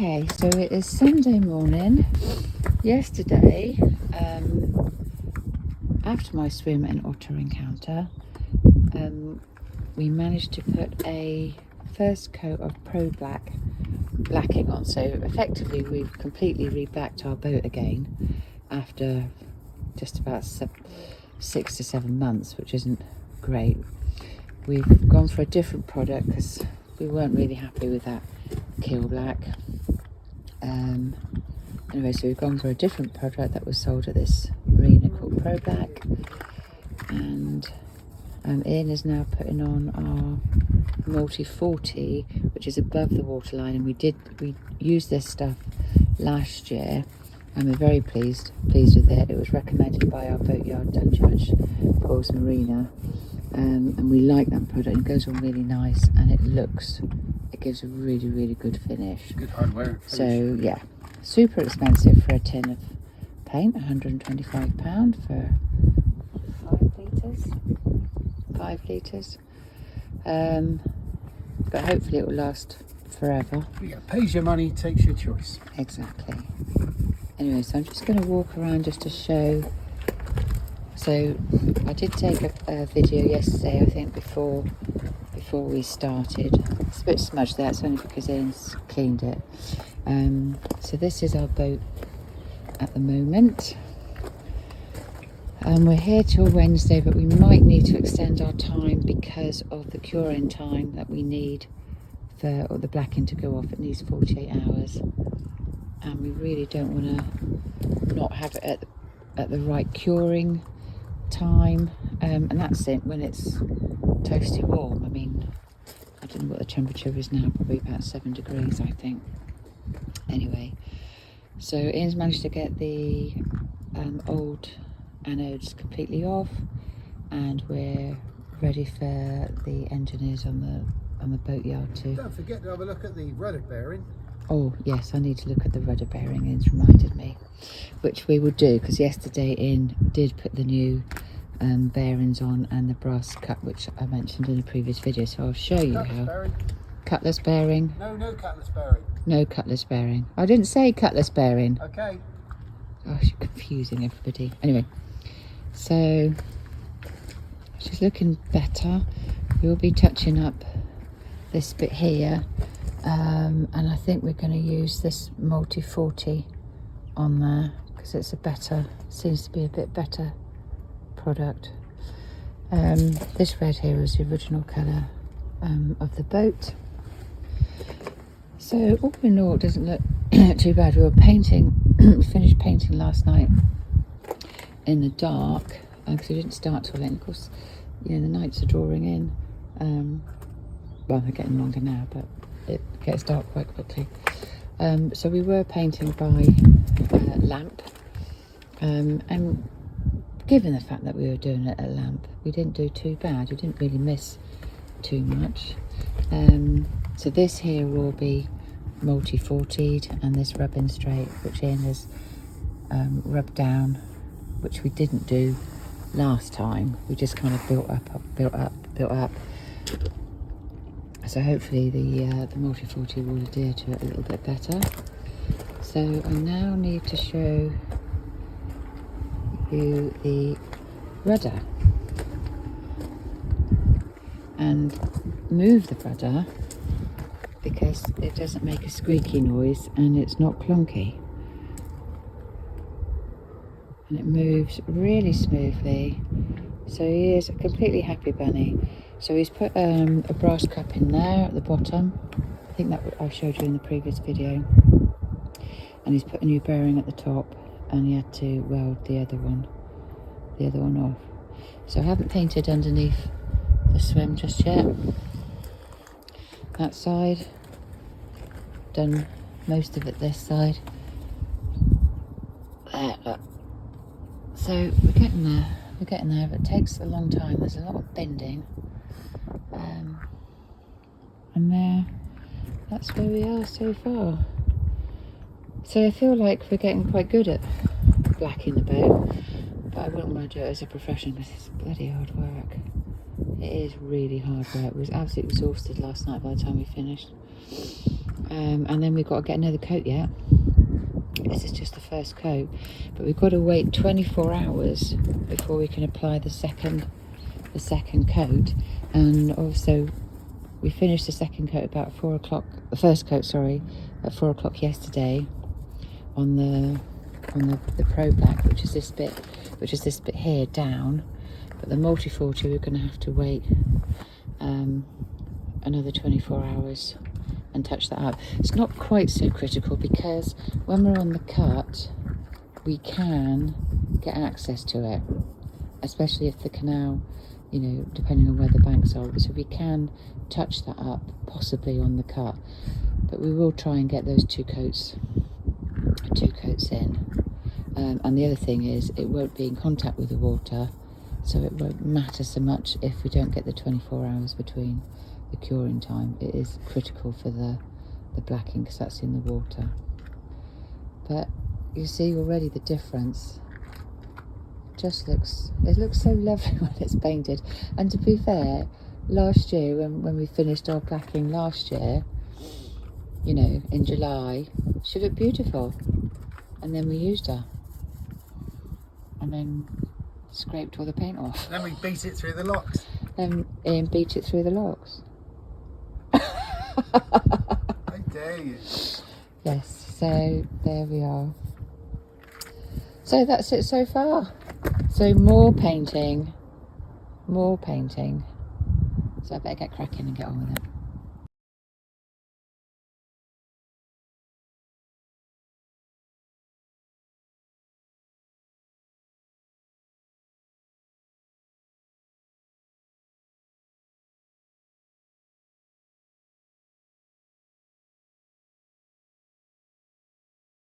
Okay, so it is Sunday morning. Yesterday, after my swim and otter encounter, we managed to put a first coat of Pro blacking on. So effectively we've completely re-blacked our boat again after just about 6 to 7 months, which isn't great. We've gone for a different product because we weren't really happy with that Keel Black. Anyway, so we've gone for a different product that was sold at this marina called Pro Black, and Ian is now putting on our Multi 40, which is above the waterline, and we used this stuff last year and we're very pleased with it. It was recommended by our boatyard Dungeons Falls Marina, and we like that product. It goes on really nice and it gives a really good finish. Good hardware finish. So yeah, super expensive for a tin of paint, £125 for 5 litres. But hopefully it will last forever. Yeah, pays your money, takes your choice. Exactly. Anyway, so I'm just going to walk around just to show. So I did take a video yesterday, I think, before we started. It's a bit smudged there, it's only because Ian's cleaned it. So this is our boat at the moment. We're here till Wednesday, but we might need to extend our time because of the curing time that we need for the blacking to go off. It needs 48 hours, and we really don't want to not have it at the right curing time, and that's it when it's toasty warm. I mean, I don't know what the temperature is now, probably about 7 degrees, I think. Anyway, so Ian's managed to get the old anodes completely off, and we're ready for the engineers on the boatyard too. Don't forget to have a look at the rudder bearing. Oh yes, I need to look at the rudder bearing. Ian's reminded me, which we will do, because yesterday Ian did put the new bearings on and the brass cut, which I mentioned in a previous video, so I'll show you Cutlass how. bearing. Cutlass bearing? No cutlass bearing. No cutlass bearing. I didn't say cutlass bearing. Okay. Gosh, you're confusing everybody. Anyway, so she's looking better. We'll be touching up this bit here, and I think we're going to use this Multi 40 on there because it's seems to be a bit better product. This red here is the original colour of the boat. So all in all, it doesn't look too bad. We were finished painting last night in the dark because we didn't start till then. Of course, you know, the nights are drawing in. Well, they're getting longer now, but it gets dark quite quickly. So we were painting by lamp, and given the fact that we were doing it at lamp, we didn't do too bad. We didn't really miss too much. So this here will be Multi 40'd, and this rubbing straight, which Ian has rubbed down, which we didn't do last time. We just kind of built up. So hopefully the Multi 40 will adhere to it a little bit better. So I now need to show you the rudder and move the rudder because it doesn't make a squeaky noise and it's not clunky, and it moves really smoothly. So he is a completely happy bunny. So he's put a brass cup in there at the bottom. I think that I showed you in the previous video. And he's put a new bearing at the top, and he had to weld the other one off. So I haven't painted underneath the swim just yet. That side, done most of it this side. There, look. So we're getting there, but it takes a long time. There's a lot of bending. And there, that's where we are so far. So I feel like we're getting quite good at blacking the boat, but I wouldn't want to do it as a profession because it's bloody hard work. It is really hard work. I was absolutely exhausted last night by the time we finished. And then we've got to get another coat yet. This is just the first coat, but we've got to wait 24 hours before we can apply the second coat. And also we finished the second coat about 4 o'clock, the first coat, sorry, at 4 o'clock yesterday on the Pro Black, which is this bit here down. But the Multi 40 we're going to have to wait another 24 hours and touch that up. It's not quite so critical because when we're on the cut we can get access to it, especially if the canal, you know, depending on where the banks are, so we can touch that up possibly on the cut. But we will try and get those two coats in. And the other thing is it won't be in contact with the water, so it won't matter so much if we don't get the 24 hours between the curing time. It is critical for the blacking because that's in the water. But you see already the difference. It looks so lovely when it's painted. And to be fair, last year when we finished our blacking last year, you know, in July, she looked beautiful, and then we used her and then scraped all the paint off. Then we beat it through the locks. Then Ian beat it through the locks. How dare you? Yes, so there we are. So that's it so far. So more painting. So I better get cracking and get on with it.